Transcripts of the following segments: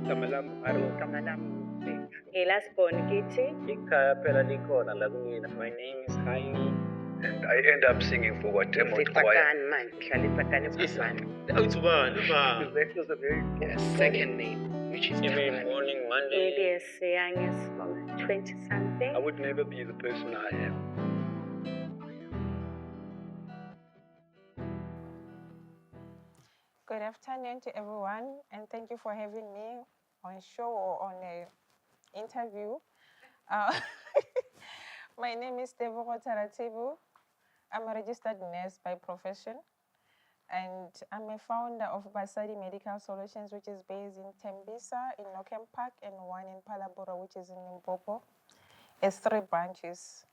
igama lami Barloworld. Igama lami ngilasibona kithi. Ikhaya phela likhona la kumina. My name is Haini. And I end up singing for what Itsakani manje, ngihlala Itsakani eBasadi. That was a very second name, which is every morning, Monday. It is young as 20-something. I would never be the person I am. Good afternoon to everyone, and thank you for having me on show or on an interview. My name is Tebogo. I'm a registered nurse by profession, and I'm a founder of Basadi Medical Solutions, which is based in Tembisa, in Nokem Park, and one in Barloworld, which is in Limpopo. It's 3 branches.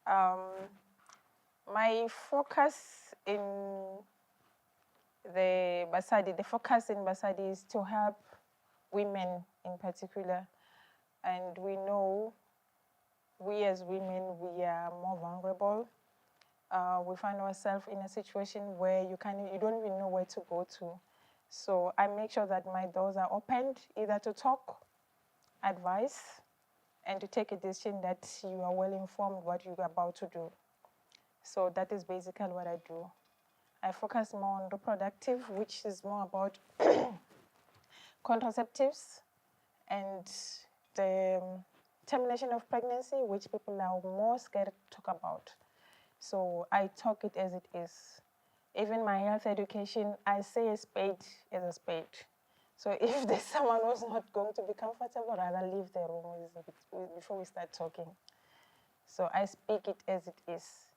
My focus in the focus in Basadi is to help women in particular. And we know we as women, we are more vulnerable. We find ourselves in a situation where you don't even know where to go to. So I make sure that my doors are opened, either to talk, advice, and to take a decision that you are well informed what you're about to do. So that is basically what I do. I focus more on reproductive, which is more about contraceptives and the termination of pregnancy, which people are more scared to talk about. So I talk it as it is. Even my health education, I say a spade is a spade. So if there's someone who's not going to be comfortable, rather leave the room before we start talking. So I speak it as it is.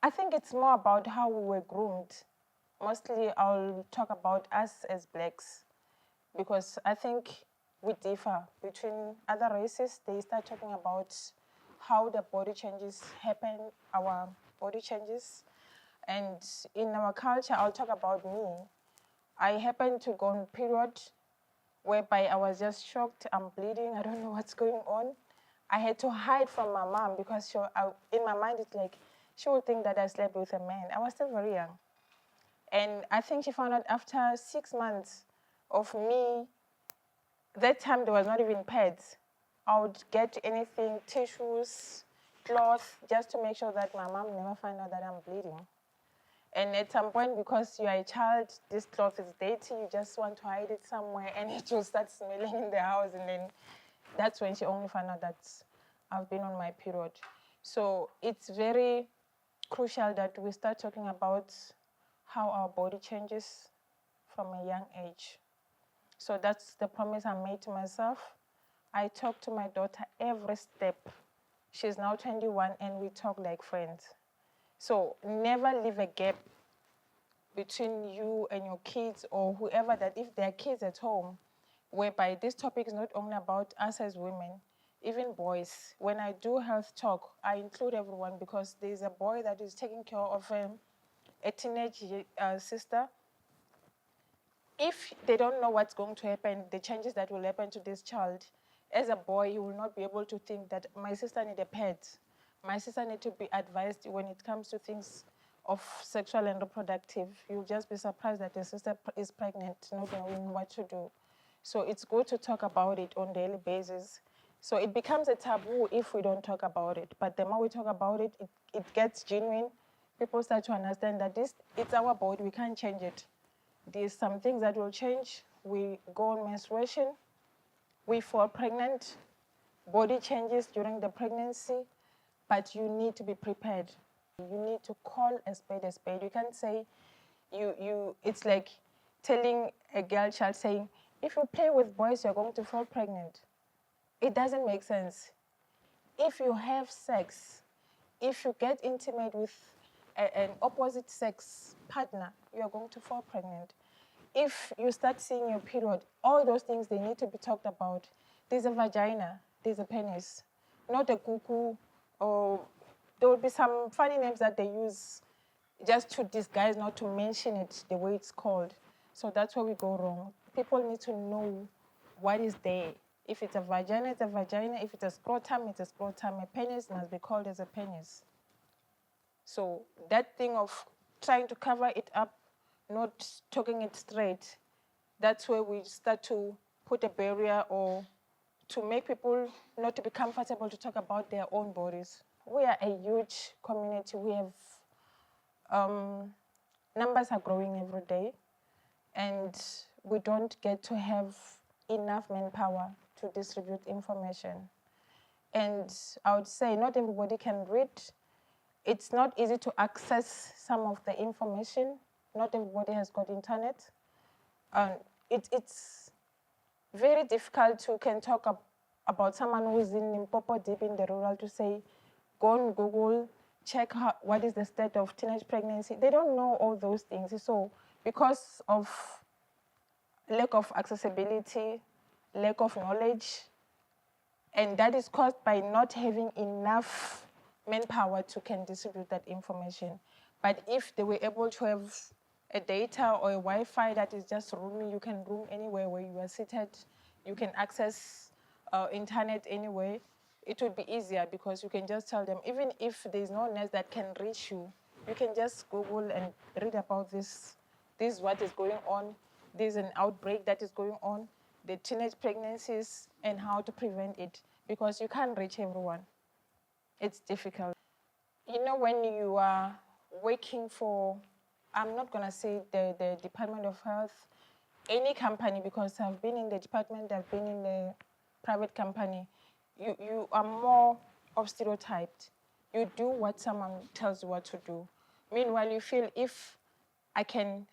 I think it's more about how we were groomed. Mostly I'll talk about us as blacks, because I think we differ between other races. They start talking about how the body changes happen, our body changes. And in our culture, I'll talk about me. I happened to go on period whereby I was just shocked, I'm bleeding, I don't know what's going on. I had to hide from my mom because in my mind it's like, she would think that I slept with a man. I was still very young. And I think she found out after 6 months of me, that time there was not even pads. I would get anything, tissues, cloth, just to make sure that my mom never find out that I'm bleeding. And at some point, because you are a child, this cloth is dirty, you just want to hide it somewhere, and it will start smelling in the house, and then that's when she only found out that I've been on my period. So it's very crucial that we start talking about how our body changes from a young age. So that's the promise I made to myself. I talk to my daughter every step. She's now 21, and we talk like friends. So never leave a gap between you and your kids, or whoever, that if there are kids at home, whereby this topic is not only about us as women, even boys. When I do health talk, I include everyone, because there's a boy that is taking care of a teenage sister. If they don't know what's going to happen, the changes that will happen to this child, as a boy, you will not be able to think that my sister needs a pet. My sister needs to be advised when it comes to things of sexual and reproductive. You'll just be surprised that your sister is pregnant, not knowing what to do. So it's good to talk about it on a daily basis. So it becomes a taboo if we don't talk about it. But the more we talk about it, it gets genuine. People start to understand that it's our body, we can't change it. There's some things that will change. We go on menstruation, we fall pregnant, body changes during the pregnancy, but you need to be prepared. You need to call a spade a spade. You can't say, it's like telling a girl child saying, if you play with boys, you're going to fall pregnant. It doesn't make sense. If you have sex, if you get intimate with an opposite sex partner, you're going to fall pregnant. If you start seeing your period, all those things, they need to be talked about. There's a vagina, there's a penis, not a cuckoo, or there will be some funny names that they use just to disguise, not to mention it the way it's called. So that's where we go wrong. People need to know what is there. If it's a vagina, it's a vagina. If it's a scrotum, it's a scrotum. A penis must be called as a penis. So that thing of trying to cover it up not talking it straight, that's where we start to put a barrier or to make people not to be comfortable to talk about their own bodies. We are a huge community. We have numbers are growing every day, and we don't get to have enough manpower to distribute information. And I would say not everybody can read. It's not easy to access some of the information. Not everybody has got internet. It's very difficult to can talk about someone who is in Limpopo, deep in the rural, to say, go on Google, check what is the state of teenage pregnancy. They don't know all those things. So because of lack of accessibility, lack of knowledge, and that is caused by not having enough manpower to can distribute that information. But if they were able to have a data or a Wi-Fi that is just roaming, you can roam anywhere where you are seated, you can access internet anywhere, it would be easier because you can just tell them, even if there's no nurse that can reach you, you can just Google and read about this. This is what is going on. There's an outbreak that is going on, the teenage pregnancies and how to prevent it, because you can't reach everyone. It's difficult. You know, when you are working for, I'm not going to say the Department of Health, any company, because I've been in the department, I've been in the private company, you are more of stereotyped. You do what someone tells you what to do. Meanwhile, you feel if I can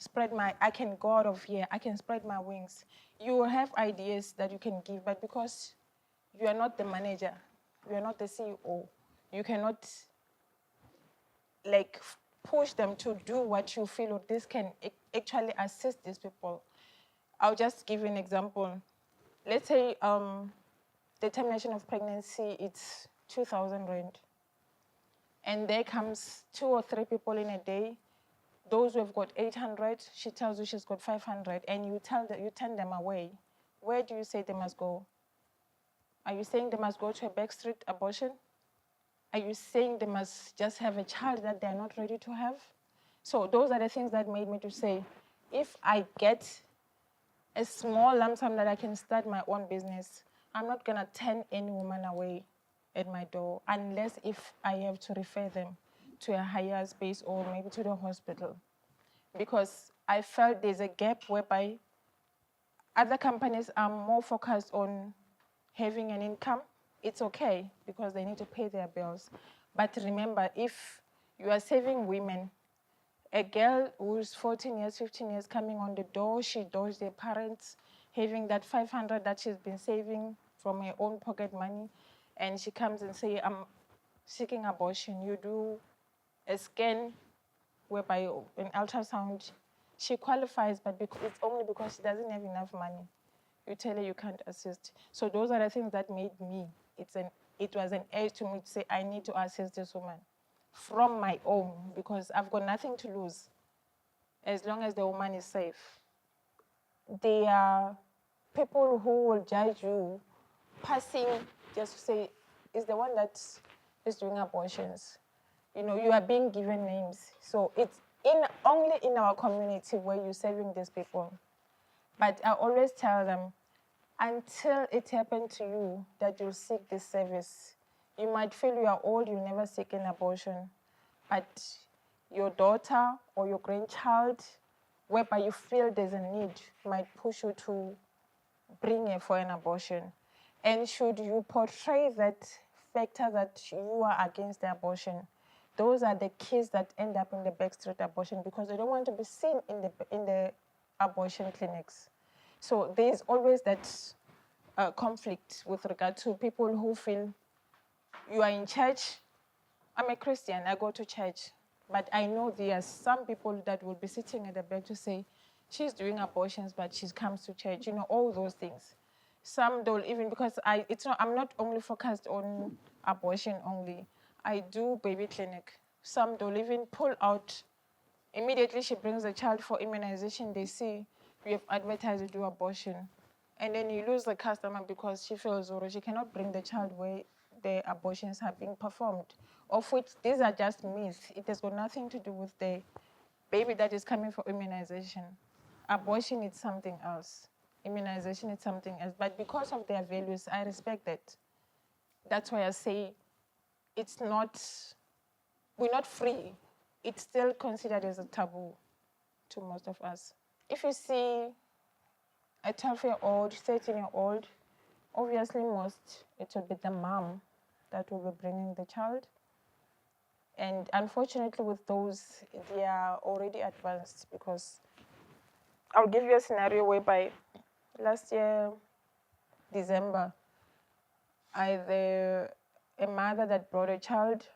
go out of here, I can spread my wings. You will have ideas that you can give, but because you are not the manager, you are not the CEO, you cannot like push them to do what you feel or this can actually assist these people. I'll just give you an example. Let's say the termination of pregnancy, it's 2,000 rand. And there comes 2 or 3 people in a day. Those who have got 800, she tells you she's got 500, and you turn them away. Where do you say they must go? Are you saying they must go to a backstreet abortion? Are you saying they must just have a child that they're not ready to have? So those are the things that made me to say, if I get a small lump sum that I can start my own business, I'm not gonna turn any woman away at my door unless if I have to refer them to a higher space or maybe to the hospital. Because I felt there's a gap whereby other companies are more focused on having an income. It's okay because they need to pay their bills. But remember, if you are saving women, a girl who's 14 years, 15 years coming on the door, she does their parents having that 500 that she's been saving from her own pocket money, and she comes and say, I'm seeking abortion. You do a scan whereby an ultrasound, she qualifies, but it's only because she doesn't have enough money. You tell her you can't assist. So those are the things that made me, it was an edge to me to say, I need to assist this woman from my own, because I've got nothing to lose as long as the woman is safe. There are people who will judge you passing just to say, is the one that is doing abortions. You know, you are being given names. So it's only in our community where you're serving these people. But I always tell them, until it happened to you that you'll seek this service, you might feel you are old, you never seek an abortion, but your daughter or your grandchild, whereby you feel there's a need, might push you to bring her for an abortion. And should you portray that factor that you are against the abortion, those are the kids that end up in the backstreet abortion because they don't want to be seen in the abortion clinics. So there's always that conflict with regard to people who feel you are in church. I'm a Christian, I go to church. But I know there are some people that will be sitting at the back to say, she's doing abortions, but she comes to church, you know, all those things. Some don't even, because I'm not only focused on abortion only. I do baby clinic. Some don't even pull out. Immediately she brings the child for immunization, they see we have advertised to do abortion. And then you lose the customer because she feels or she cannot bring the child where the abortions are being performed. Of which these are just myths. It has got nothing to do with the baby that is coming for immunization. Abortion is something else. Immunization is something else. But because of their values, I respect that. That's why I say we're not free. It's still considered as a taboo to most of us. If you see a 12-year-old, 13-year-old, obviously it will be the mom that will be bringing the child. And unfortunately with those, they are already advanced, because I'll give you a scenario whereby last year, December, a mother that brought a child,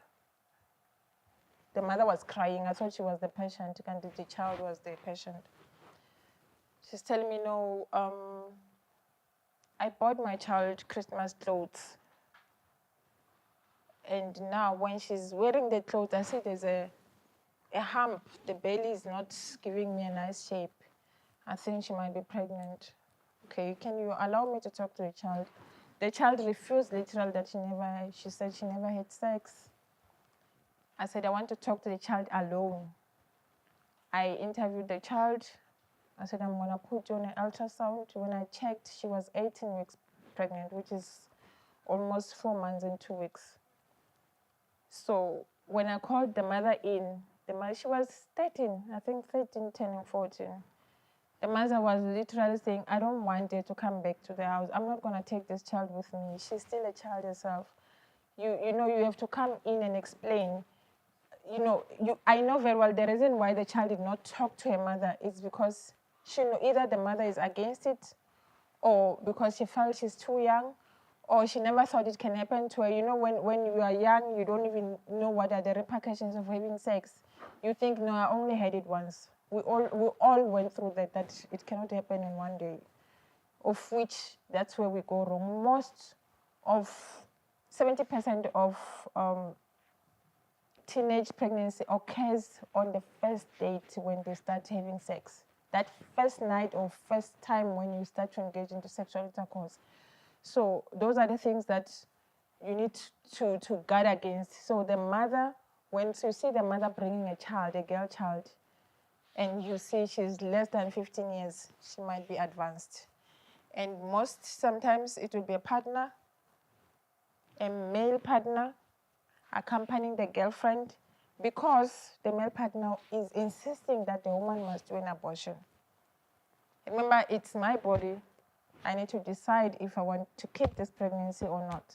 the mother was crying. I thought she was the patient, and the child was the patient. She's telling me, no, I bought my child Christmas clothes. And now when she's wearing the clothes, I see there's a hump. The belly is not giving me a nice shape. I think she might be pregnant. Okay, can you allow me to talk to the child? The child refused literally that she said she never had sex. I said, I want to talk to the child alone. I interviewed the child. I said, I'm gonna put you on an ultrasound. When I checked, she was 18 weeks pregnant, which is almost 4 months and 2 weeks. So when I called the mother in, she was 13, I think 13, turning 14. The mother was literally saying, I don't want her to come back to the house. I'm not going to take this child with me. She's still a child herself. You know, you have to come in and explain. You know, I know very well the reason why the child did not talk to her mother is because either the mother is against it, or because she felt she's too young, or she never thought it can happen to her. You know, when you are young, you don't even know what are the repercussions of having sex. You think, no, I only had it once. We all went through that it cannot happen in one day, of which that's where we go wrong. Most of 70% of teenage pregnancy occurs on the first date when they start having sex. That first night or first time when you start to engage into sexual intercourse. So those are the things that you need to guard against. So the mother, once you see the mother bringing a child, a girl child, and you see she's less than 15 years, she might be advanced. And sometimes it will be a partner, a male partner, accompanying the girlfriend, because the male partner is insisting that the woman must do an abortion. Remember, it's my body. I need to decide if I want to keep this pregnancy or not.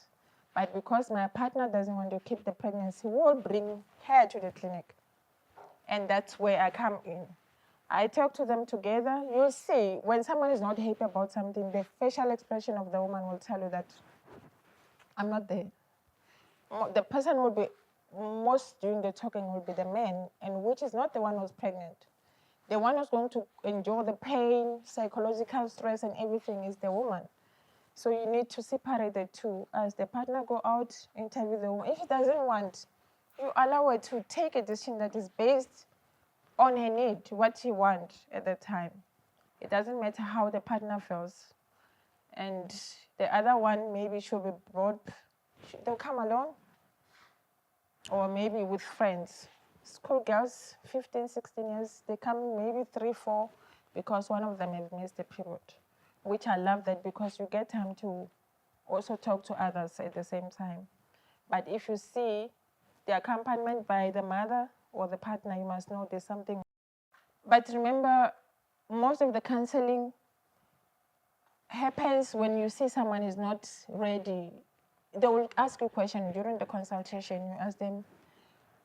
But because my partner doesn't want to keep the pregnancy, we'll bring her to the clinic. And that's where I come in. I talk to them together. You'll see, when someone is not happy about something, the facial expression of the woman will tell you that I'm not there. The person will be, most doing the talking will be the man, and which is not the one who's pregnant. The one who's going to endure the pain, psychological stress, and everything is the woman. So you need to separate the two. As the partner go out, interview the woman. If she doesn't want, you allow her to take a decision that is based on her need, what she wants at the time. It doesn't matter how the partner feels. And the other one maybe should be brought, they'll come alone, or maybe with friends. Schoolgirls, 15, 16 years, they come maybe 3, 4, because one of them has missed the period, which I love that, because you get time to also talk to others at the same time. But if you see the accompaniment by the mother or the partner, you must know there's something. But remember, most of the counseling happens when you see someone is not ready. They will ask you a question during the consultation. You ask them,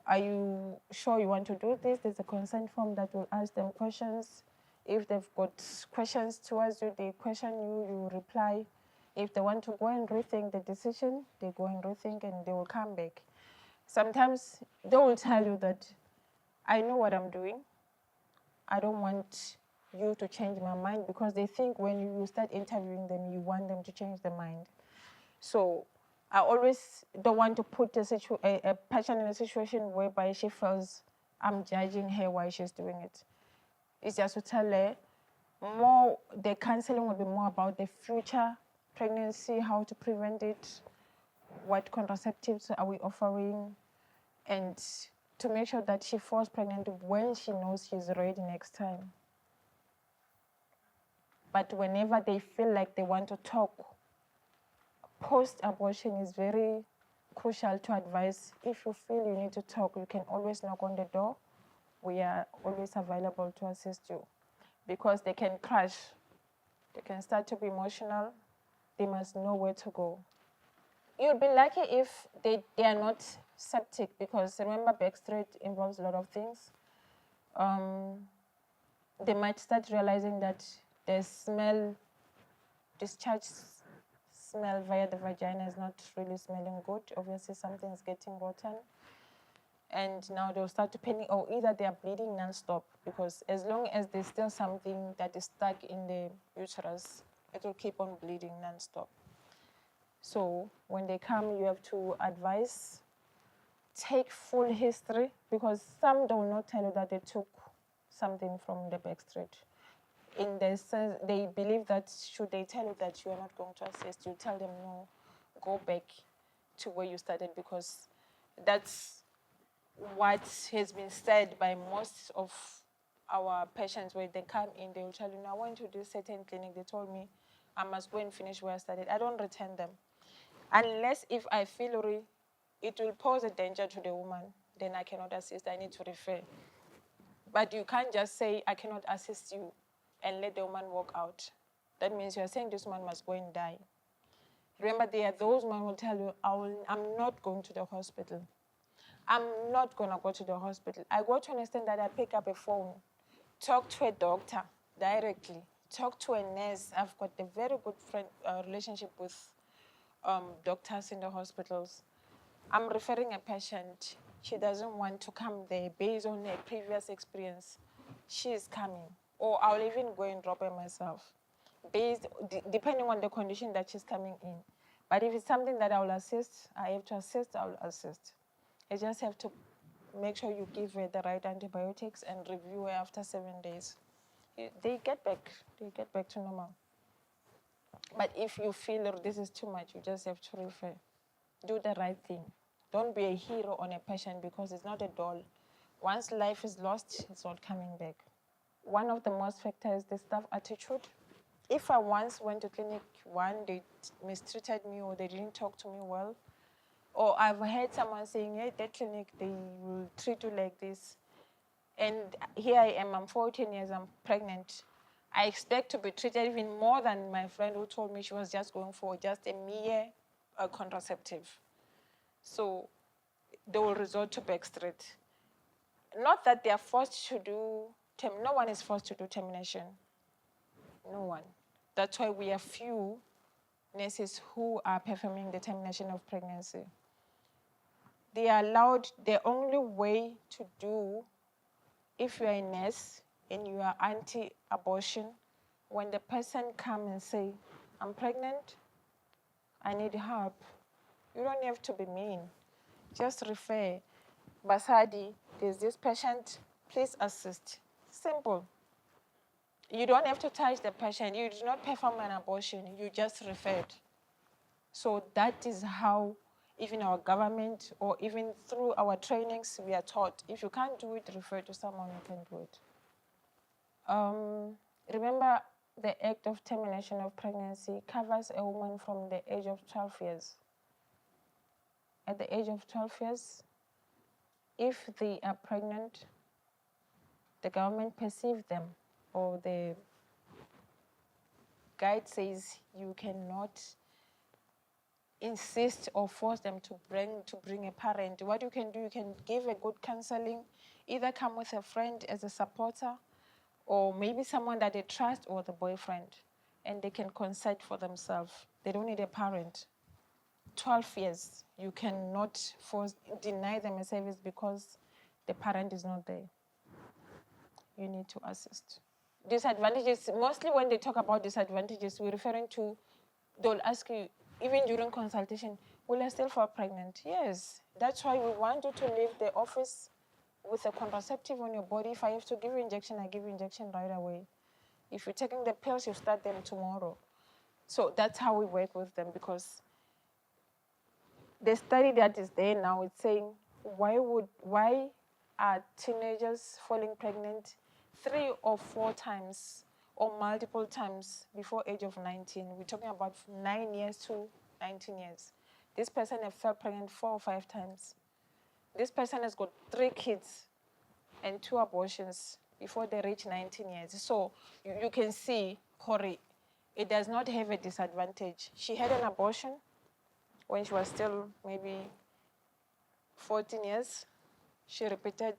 are you sure you want to do this? There's a consent form that will ask them questions. If they've got questions towards you, they question you, you reply. If they want to go and rethink the decision, they go and rethink and they will come back. Sometimes they will tell you that, I know what I'm doing. I don't want you to change my mind, because they think when you start interviewing them, you want them to change their mind. So I always don't want to put a person in a situation whereby she feels I'm judging her while she's doing it. It's just to tell her the counseling will be more about the future pregnancy, how to prevent it, what contraceptives are we offering, and to make sure that she falls pregnant when she knows she's ready next time. But whenever they feel like they want to talk, post-abortion is very crucial to advise. If you feel you need to talk, you can always knock on the door. We are always available to assist you, because they can crash. They can start to be emotional. They must know where to go. You'll be lucky if they are not septic, because remember, backstreet involves a lot of things. They might start realizing that the discharge smell via the vagina is not really smelling good. Obviously, something is getting rotten. And now they'll start to panic, or either they are bleeding non-stop, because as long as there's still something that is stuck in the uterus, it will keep on bleeding non-stop. So when they come, you have to advise, take full history, because some do not tell you that they took something from the backstreet. In the sense, they believe that should they tell you that you are not going to assist, you tell them no, go back to where you started, because that's what has been said by most of our patients. When they come in, they will tell you, no, I went to this certain clinic, they told me I must go and finish where I started. I don't return them. Unless if I feel it will pose a danger to the woman, then I cannot assist, I need to refer. But you can't just say, I cannot assist you, and let the woman walk out. That means you're saying this woman must go and die. Remember, there are those men who will tell you, I'm not going to the hospital. I'm not going to go to the hospital. I go to an extent that I pick up a phone, talk to a doctor directly, talk to a nurse. I've got a very good relationship with doctors in the hospitals. I'm referring a patient. She doesn't want to come there based on her previous experience. She is coming. Or I'll even go and drop her myself, depending on the condition that she's coming in. But if it's something that I will assist, I have to assist, I will assist. I just have to make sure you give her the right antibiotics and review her after 7 days. They get back to normal. But if you feel this is too much, you just have to refer. Do the right thing. Don't be a hero on a patient, because it's not a doll. Once life is lost, it's not coming back. One of the most factors is the staff attitude. If I once went to clinic one, they mistreated me, or they didn't talk to me well, or I've heard someone saying, hey, that clinic, they will treat you like this. And here I am, I'm 14 years, I'm pregnant. I expect to be treated even more than my friend who told me she was just going for just a mere contraceptive. So they will resort to backstreet. Not that they are forced to do, no one is forced to do termination. No one. That's why we have few nurses who are performing the termination of pregnancy. They are allowed, the only way to do, if you are a nurse and you are anti-abortion, when the person comes and say, I'm pregnant, I need help, you don't have to be mean. Just refer. Basadi, there's this patient, please assist. Simple. You don't have to touch the patient. You do not perform an abortion. You just referred. So that is how even our government, or even through our trainings, we are taught. If you can't do it, refer to someone who can do it. Remember, the act of termination of pregnancy covers a woman from the age of 12 years. At the age of 12 years, if they are pregnant, the government perceives them, or the guide says you cannot insist or force them to bring a parent. What you can do, you can give a good counseling, either come with a friend as a supporter, or maybe someone that they trust, or the boyfriend, and they can consent for themselves. They don't need a parent. 12 years, you cannot deny them a service because the parent is not there. You need to assist. Disadvantages, mostly when they talk about disadvantages, we're referring to, they'll ask you, even during consultation, will I still fall pregnant? Yes, that's why we want you to leave the office with a contraceptive on your body. If I have to give you injection, I give you injection right away. If you're taking the pills, you start them tomorrow. So that's how we work with them, because the study that is there now is saying, why are teenagers falling pregnant 3 or 4 times or multiple times before age of 19. We're talking about 9 years to 19 years. This person has fell pregnant 4 or 5 times. This person has got 3 kids and 2 abortions before they reach 19 years. So you can see, Corey, it does not have a disadvantage. She had an abortion when she was still maybe 14 years. She repeated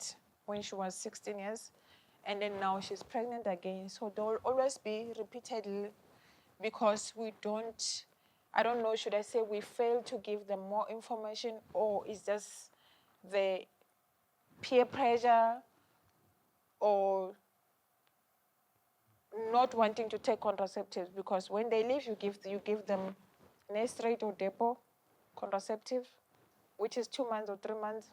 when she was 16 years. And then now she's pregnant again. So there will always be repeatedly because we don't, I don't know, should I say we fail to give them more information, or is just the peer pressure or not wanting to take contraceptives, because when they leave, you give them Nestrate or Depo contraceptive, which is 2 months or 3 months.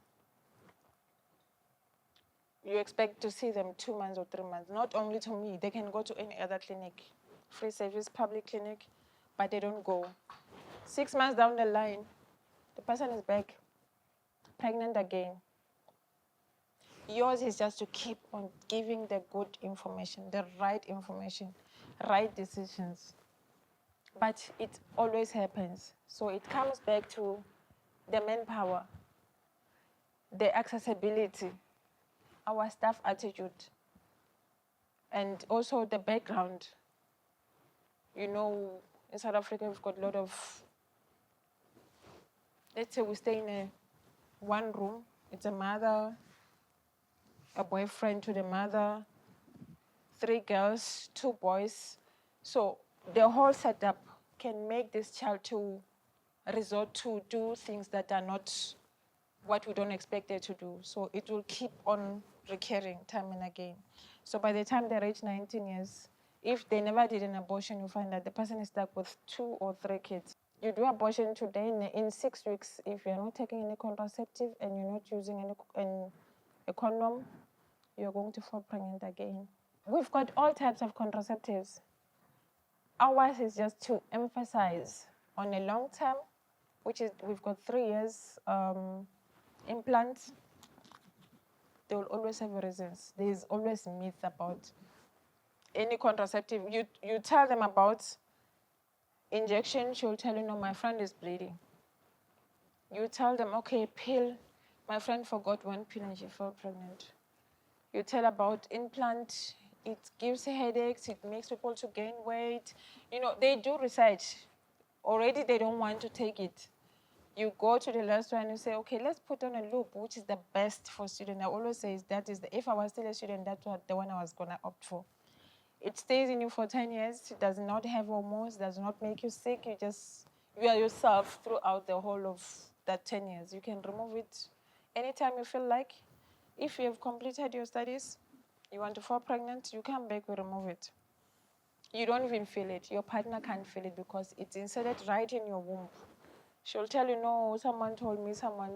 You expect to see them 2 months or 3 months. Not only to me, they can go to any other clinic, free service, public clinic, but they don't go. 6 months down the line, the person is back, pregnant again. Yours is just to keep on giving the good information, the right information, right decisions. But it always happens. So it comes back to the manpower, the accessibility, our staff attitude, and also the background. You know, in South Africa, we've got a lot of, let's say we stay in one room. It's a mother, a boyfriend to the mother, 3 girls, 2 boys. So the whole setup can make this child to resort to do things that are not what we don't expect it to do. So it will keep on recurring time and again. So by the time they reach 19 years, if they never did an abortion, you find that the person is stuck with 2 or 3 kids. You do abortion today, in 6 weeks, if you're not taking any contraceptive and you're not using a condom, you're going to fall pregnant again. We've got all types of contraceptives. Ours is just to emphasize on a long term, which is we've got 3 years implants. They will always have reasons. There's always myth about any contraceptive. You tell them about injection, she'll tell you, no, my friend is bleeding. You tell them, okay, pill, my friend forgot one pill and she fell pregnant. You tell about implant, it gives headaches, it makes people to gain weight. You know, they do research. Already they don't want to take it. You go to the last one and you say, okay, let's put on a loop, which is the best for students. I always say if I was still a student, that's what the one I was gonna opt for. It stays in you for 10 years. It does not have hormones, does not make you sick. You are yourself throughout the whole of that 10 years. You can remove it anytime you feel like. If you have completed your studies, you want to fall pregnant, you come back, we remove it. You don't even feel it. Your partner can't feel it because it's inserted right in your womb. She'll tell you, no, someone told me someone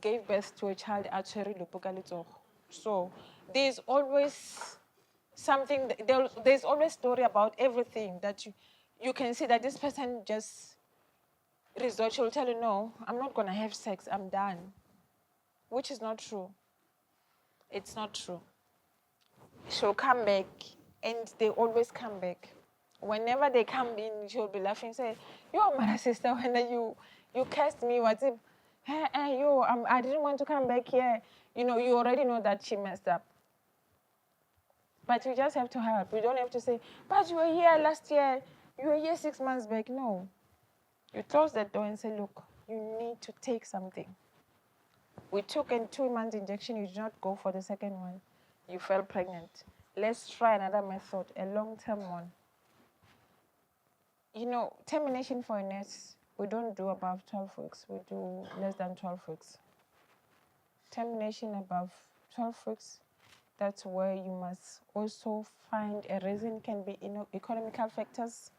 gave birth to a child at Cherry Lupukalitso. So there's always something, there's always story about everything that you can see that this person just resort. She'll tell you, no, I'm not going to have sex, I'm done. Which is not true. It's not true. She'll come back, and they always come back. Whenever they come in, she'll be laughing, say, yo, my sister, when you cursed me, what if, hey, yo, I didn't want to come back here. You know, you already know that she messed up. But you just have to help. You don't have to say, but you were here last year, you were here 6 months back. No. You close the door and say, look, you need to take something. We took a 2-month injection, you did not go for the second one. You fell pregnant. Let's try another method, a long-term one. You know, termination for a nurse, we don't do above 12 weeks. We do less than 12 weeks. Termination above 12 weeks, that's where you must also find a reason. Can be economical factors.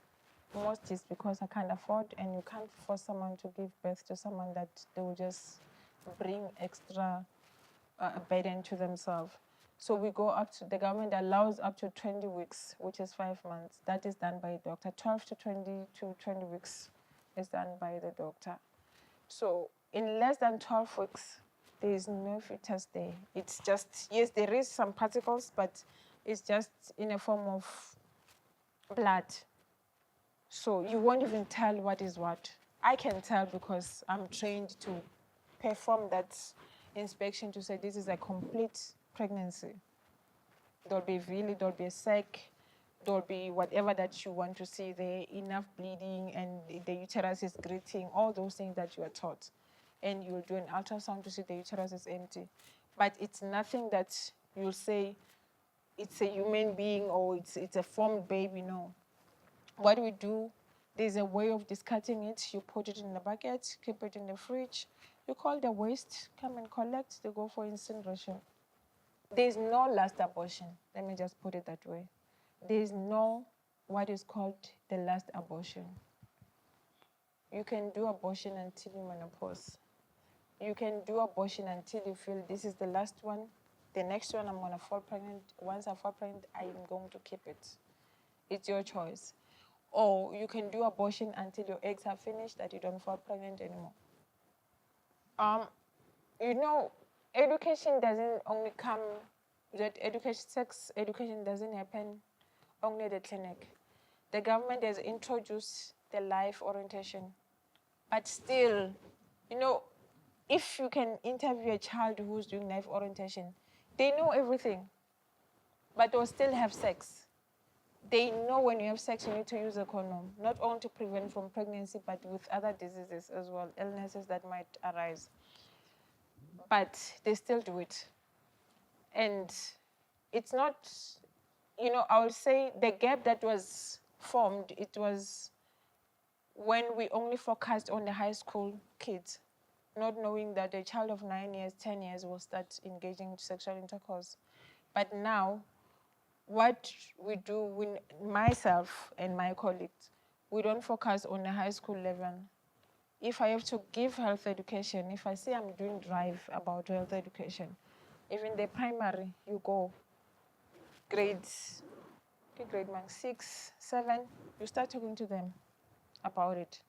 Most is because I can't afford, and you can't force someone to give birth to someone that they will just bring extra burden to themselves. So we go up to, the government allows up to 20 weeks, which is 5 months. That is done by a doctor. 12 to 20 weeks is done by the doctor. So in less than 12 weeks, There is no fetus there. It's just, yes, there is some particles, but it's just in a form of blood. So you won't even tell what is what. I can tell because I'm trained to perform that inspection to say this is a complete pregnancy. There'll be villi, there'll be a sac, there'll be whatever that you want to see there, enough bleeding, and the uterus is greeting, all those things that you are taught. And you'll do an ultrasound to see the uterus is empty. But it's nothing that you'll say it's a human being or it's a formed baby, no. What we do, there's a way of discarding it. You put it in the bucket, keep it in the fridge. You call the waste, come and collect, they go for incineration. There's no last abortion. Let me just put it that way. There's no what is called the last abortion. You can do abortion until you menopause. You can do abortion until you feel this is the last one. The next one, I'm going to fall pregnant. Once I fall pregnant, I'm going to keep it. It's your choice. Or you can do abortion until your eggs are finished, that you don't fall pregnant anymore. You know, education doesn't only come, sex education doesn't happen only at the clinic. The government has introduced the life orientation. But still, you know, if you can interview a child who's doing life orientation, they know everything, but they'll still have sex. They know when you have sex, you need to use a condom, not only to prevent from pregnancy, but with other diseases as well, illnesses that might arise. But they still do it. And it's not, you know, I would say the gap that was formed, it was when we only focused on the high school kids, not knowing that a child of 9 years, 10 years will start engaging in sexual intercourse. But now, what we do, myself and my colleagues, we don't focus on the high school level. If I have to give health education, if I say I'm doing drive about health education, even the primary, you go, grade 6, 7, you start talking to them about it.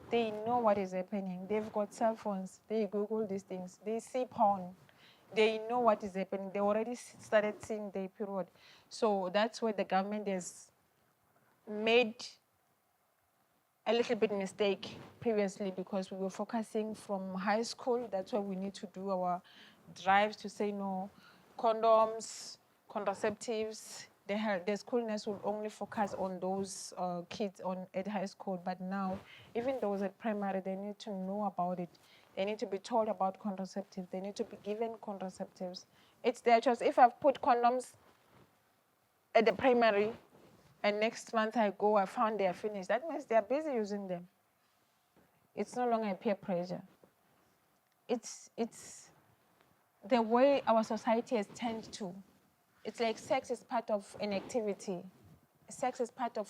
They know what is happening. They've got cell phones. They Google these things. They see porn. They know what is happening. They already started seeing their period. So that's where the government has made a little bit mistake previously, because we were focusing from high school. That's why we need to do our drives to say no, condoms, contraceptives. The school nurse will only focus on those kids at high school. But now, even those at primary, they need to know about it. They need to be told about contraceptives. They need to be given contraceptives. It's their choice. If I've put condoms at the primary, and next month I found they're finished, that means they're busy using them. It's no longer peer pressure. It's the way our society has tended to. It's like sex is part of an activity. Sex is part of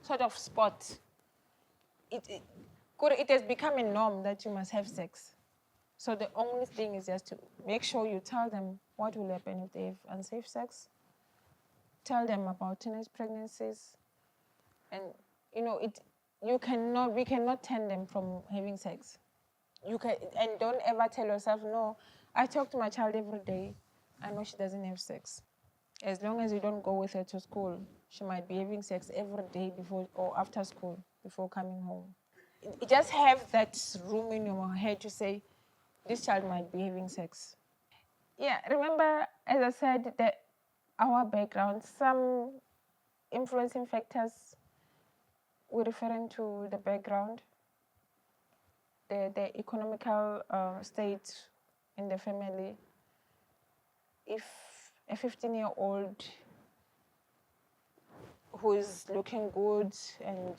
sort of sport. It has become a norm that you must have sex. So the only thing is just to make sure you tell them what will happen if they have unsafe sex. Tell them about teenage pregnancies. And you know, we cannot turn them from having sex. And don't ever tell yourself, no, I talk to my child every day. I know she doesn't have sex. As long as you don't go with her to school, she might be having sex every day before or after school, before coming home. You just have that room in your head to say, this child might be having sex. Yeah, remember, as I said, that our background, some influencing factors, we're referring to the background, the economical state in the family. If a 15-year-old who is looking good and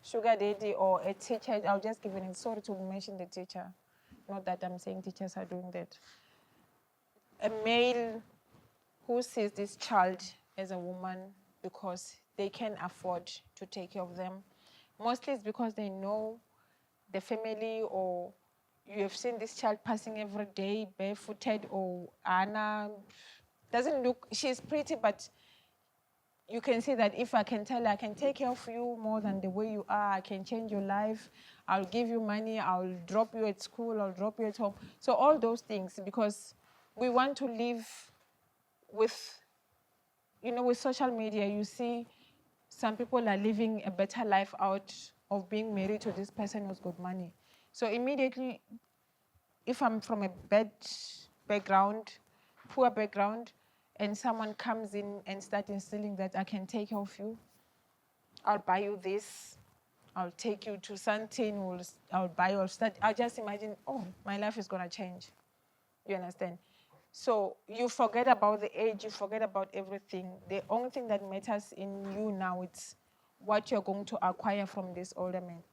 sugar daddy, or a teacher, I'll just give an, sorry to mention the teacher, not that I'm saying teachers are doing that. A male who sees this child as a woman because they can afford to take care of them, mostly it's because they know the family, or you have seen this child passing every day barefooted, or Anna doesn't look, she's pretty, but you can see that if I can tell her, I can take care of you more than the way you are, I can change your life, I'll give you money, I'll drop you at school, I'll drop you at home. So all those things, because we want to live with, with social media, you see some people are living a better life out of being married to this person who's got money. So immediately, if I'm from a bad background, poor background, and someone comes in and starts instilling that I can take care of you, I'll buy you this, I'll take you to something, I'll buy you, I'll just imagine, oh, my life is gonna change. You understand? So you forget about the age, you forget about everything. The only thing that matters in you now is what you're going to acquire from this older man.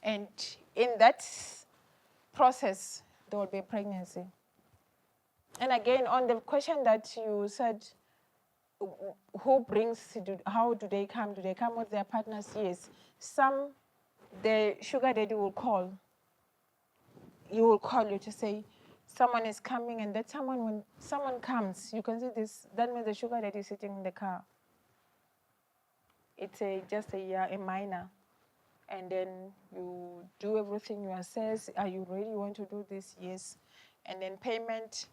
And in that process, there will be a pregnancy. And again, on the question that you said, how do they come? Do they come with their partners? Yes. Some, the sugar daddy will call. You will call you to say, someone is coming, and that someone, when someone comes, you can see this, that means the sugar daddy is sitting in the car. It's just a minor. And then you do everything, you assess, are you ready, you want to do this? Yes. And then payment,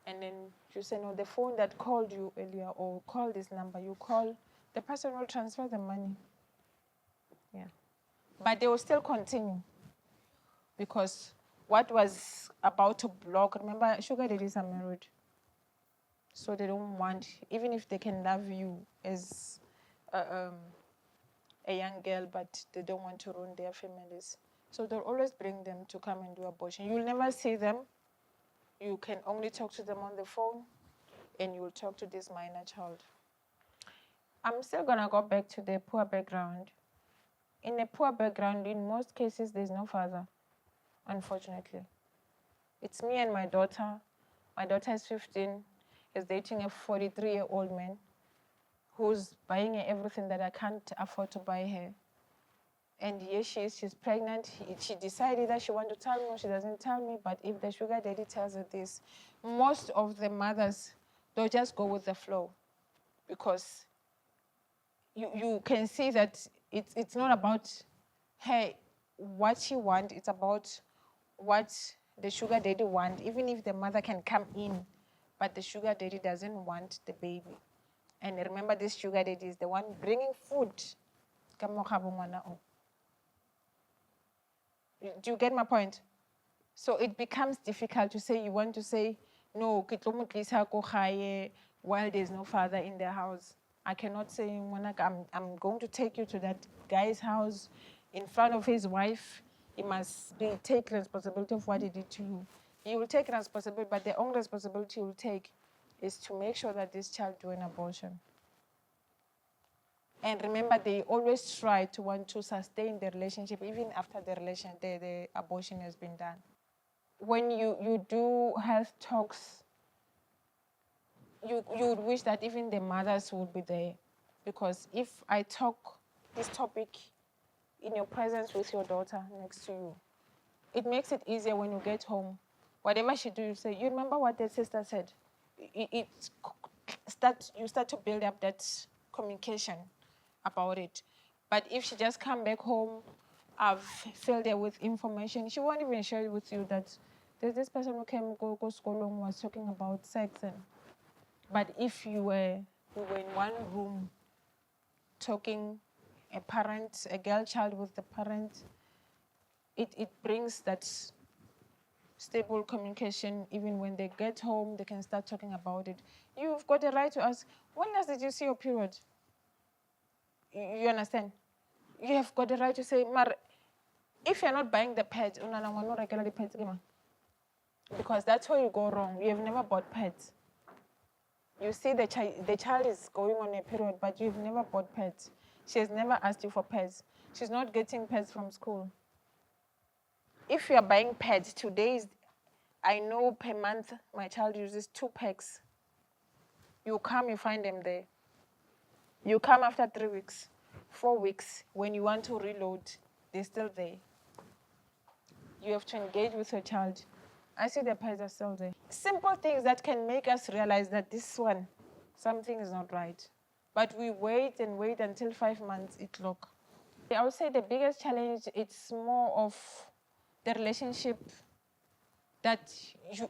and then you say, no, the phone that called you earlier, or call this number, you call, the person will transfer the money. Yeah. But they will still continue, because what was about to block, remember, sugar daddies are married. So they don't want, even if they can love you as a young girl, but they don't want to ruin their families. So they'll always bring them to come and do abortion. You'll never see them. You can only talk to them on the phone, and you'll talk to this minor child. I'm still gonna go back to the poor background. In a poor background, in most cases, there's no father, unfortunately. It's me and my daughter. My daughter is 15, is dating a 43-year-old man who's buying her everything that I can't afford to buy her. And here she is, she's pregnant. She decided that she wants to tell me, or she doesn't tell me, but if the sugar daddy tells her this, most of the mothers, they'll just go with the flow, because you can see that it's not about her, what she wants, it's about what the sugar daddy wants, even if the mother can come in, but the sugar daddy doesn't want the baby. And remember, this sugar daddy is the one bringing food. Do you get my point? So it becomes difficult to say, you want to say, no, while there's no father in the house. I cannot say, I'm going to take you to that guy's house in front of his wife. He must take responsibility of what he did to you. He will take responsibility, but the only responsibility he will take is to make sure that this child do an abortion. And remember, they always try to want to sustain the relationship even after the abortion has been done. When you do health talks, you would wish that even the mothers would be there. Because if I talk this topic in your presence with your daughter next to you, it makes it easier when you get home. Whatever she do, you say, you remember what the sister said? You start to build up that communication about it. But if she just come back home, I've filled her with information, she won't even share it with you that there's this person who came go school and was talking about sex. But if we were in one room talking, a girl child with the parent, it brings that stable communication. Even when they get home, they can start talking about it. You've got the right to ask, when last did you see your period? You understand? You have got the right to say, Mar, if you're not buying the pads, because that's where you go wrong. You have never bought pads. You see the child is going on a period, but you've never bought pads. She has never asked you for pads. She's not getting pads from school. If you are buying pads, I know per month my child uses 2 packs. You come, you find them there. You come after 3 weeks, 4 weeks. When you want to reload, they're still there. You have to engage with your child. I see the pads are still there. Simple things that can make us realize that this one, something is not right. But we wait and wait until 5 months it look. I would say the biggest challenge, it's more of the relationship that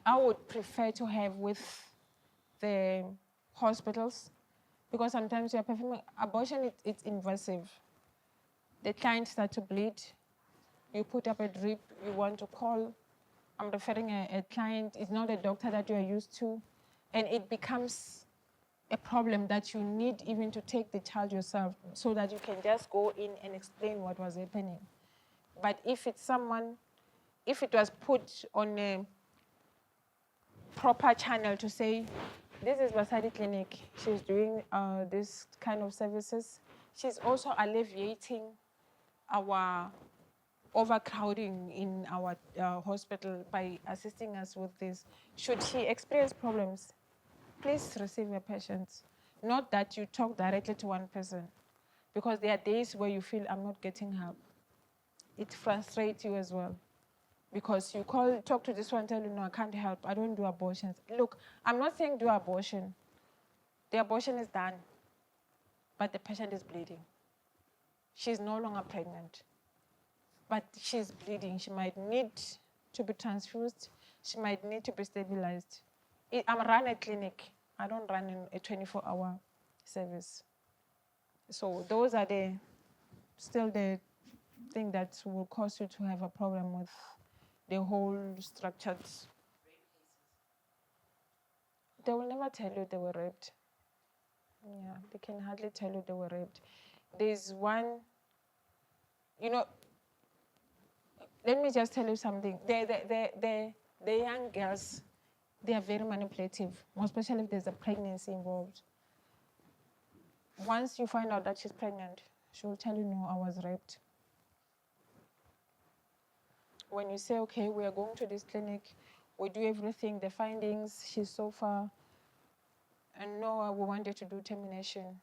I would prefer to have with the hospitals, because sometimes you're performing abortion, it's invasive. The client starts to bleed, you put up a drip, you want to call, I'm referring a client, it's not a doctor that you are used to, and it becomes a problem that you need even to take the child yourself so that you can just go in and explain what was happening. But if it's someone, if it was put on a proper channel to say, this is Basadi Clinic, she's doing this kind of services, she's also alleviating our overcrowding in our hospital by assisting us with this. Should she experience problems, please receive your patients. Not that you talk directly to one person, because there are days where you feel I'm not getting help. It frustrates you as well, because you talk to this one, tell you, no, I can't help, I don't do abortions. Look, I'm not saying do abortion. The abortion is done, but the patient is bleeding. She's no longer pregnant, but she's bleeding. She might need to be transfused. She might need to be stabilized. I'm running a clinic. I don't run a 24-hour service. So those are still the thing that will cause you to have a problem with the whole structured. They will never tell you they were raped. Yeah, they can hardly tell you they were raped. There's one, let me just tell you something. The young girls, they are very manipulative, especially if there's a pregnancy involved. Once you find out that she's pregnant, she will tell you, no, I was raped. When you say, okay, we are going to this clinic, we do everything, the findings, she's so far, and no, we want you to do termination.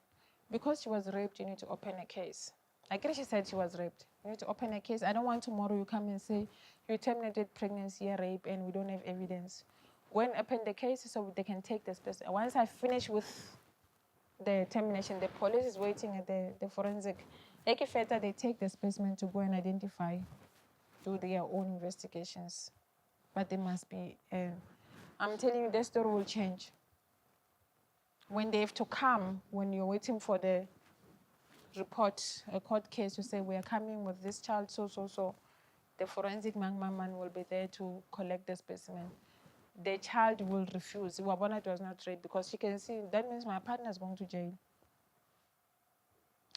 Because she was raped, you need to open a case. I guess she said she was raped. You need to open a case. I don't want tomorrow you come and say, you terminated pregnancy, rape, and we don't have evidence. When open the case so they can take the specimen. Once I finish with the termination, the police is waiting at the forensic. They take the specimen to go and identify, do their own investigations. But they must be, I'm telling you, the story will change. When they have to come, when you're waiting for the report, a court case to say, we are coming with this child, so, the forensic man will be there to collect the specimen. The child will refuse. Wabona was not raped, because she can see, that means my partner is going to jail.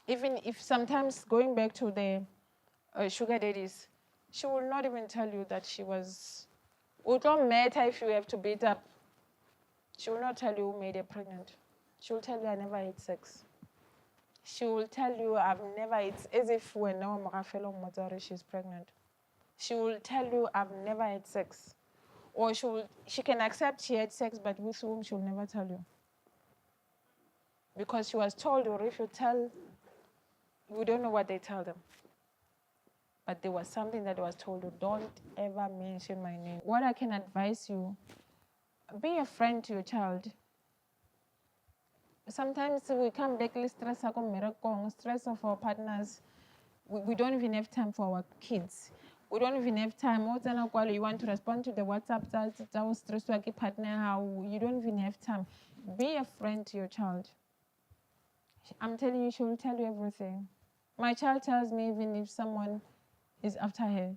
Even if sometimes, going back to the sugar daddies, she will not even tell you that she was, it don't matter if you have to beat up. She will not tell you who made her pregnant. She will tell you, I never had sex. She will tell you, I've never, it's as if when she's pregnant. She will tell you, I've never had sex. Or she can accept she had sex, but with whom she will never tell you. Because she was told, or if you tell, we don't know what they tell them. But there was something that was told you, don't ever mention my name. What I can advise you, be a friend to your child. Sometimes we come back stress of our partners. We don't even have time for our kids. We don't even have time. You want to respond to the WhatsApp that stress to partner, how you don't even have time. Be a friend to your child. I'm telling you, she will tell you everything. My child tells me even if someone is after her.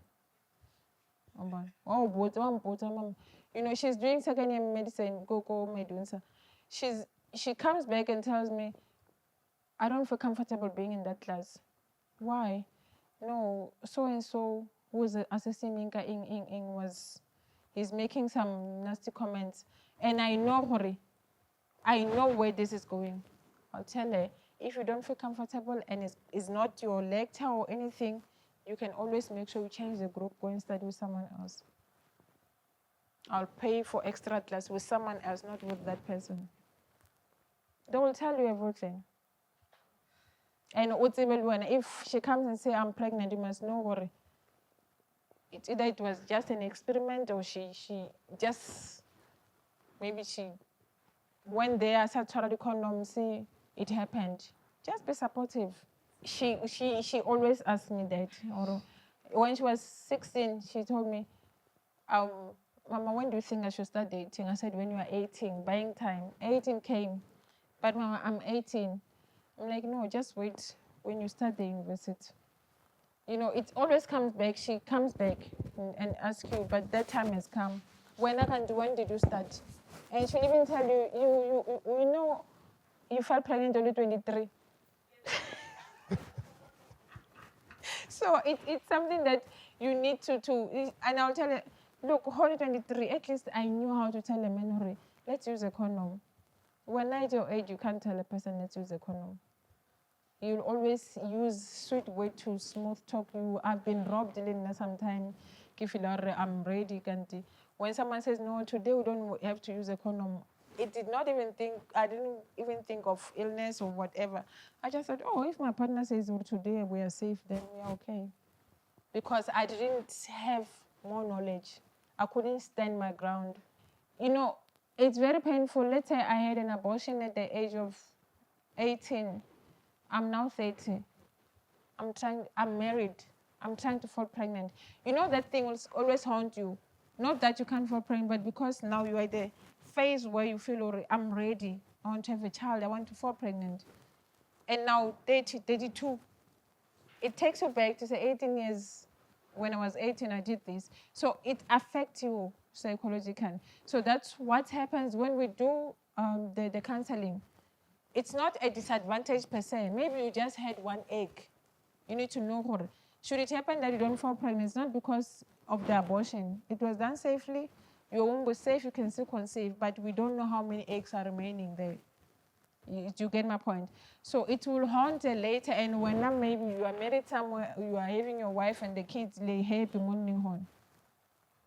She's doing second year medicine, go medunsa. She comes back and tells me, I don't feel comfortable being in that class. Why? No, so-and-so who was assessing Minka he's making some nasty comments. And I know where this is going. I'll tell her, if you don't feel comfortable and it's not your lecture or anything, you can always make sure you change the group, go and study with someone else. I'll pay for extra class with someone else, not with that person. They will tell you everything. And if she comes and says, I'm pregnant, you must not worry. It's either it was just an experiment or she just, maybe she went there, started the condom, see, it happened, just be supportive. She always asked me that. Or when she was 16, she told me, Mama, when do you think I should start dating? I said, when you are 18, buying time. 18 came, but Mama, I'm 18. I'm like, no, just wait when you start the university. You know, it always comes back. She comes back and asks you, but that time has come. When did you start? And she'll even tell you, you know, you felt pregnant only 23. So it's something that you need to, and I'll tell her, look, only 23, at least I knew how to tell a man, let's use a condom. When at your age, you can't tell a person, let's use a condom. You'll always use sweet way to smooth talk. I've been robbed in sometime. I'm ready. When someone says, no, today we don't have to use a condom, I didn't even think of illness or whatever. I just thought, oh, if my partner says, well, today we are safe, then we are okay. Because I didn't have more knowledge. I couldn't stand my ground. You know, it's very painful. Let's say I had an abortion at the age of 18. I'm now 30. I'm married. I'm trying to fall pregnant. You know that thing will always haunt you. Not that you can't fall pregnant, but because now you are at the phase where you feel, I'm ready. I want to have a child. I want to fall pregnant. And now 30, 32. It takes you back to say 18 years. When I was 18, I did this. So it affects you psychologically. So that's what happens when we do the counseling. It's not a disadvantage per se. Maybe you just had one egg. You need to know what. Should it happen that you don't fall pregnant, it's not because of the abortion. It was done safely. Your womb was safe, you can still conceive, but we don't know how many eggs are remaining there. You get my point? So it will haunt later, and when maybe you are married somewhere, you are having your wife and the kids lay happy morning home.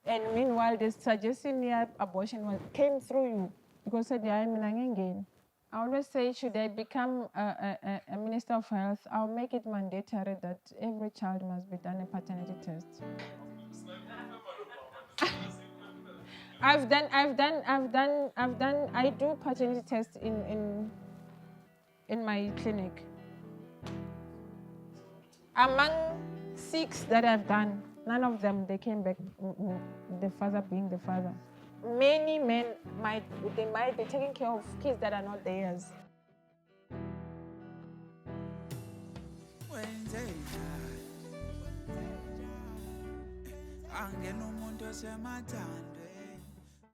And meanwhile, the suggestion near abortion came through you because said, yeah, I'm again. I always say, should I become a minister of health, I'll make it mandatory that every child must be done a paternity test. I do paternity tests in my clinic. Among 6 that I've done, none of them, they came back, the father being the father. Many men might be taking care of kids that are not theirs. Angena umuntu osemathandweni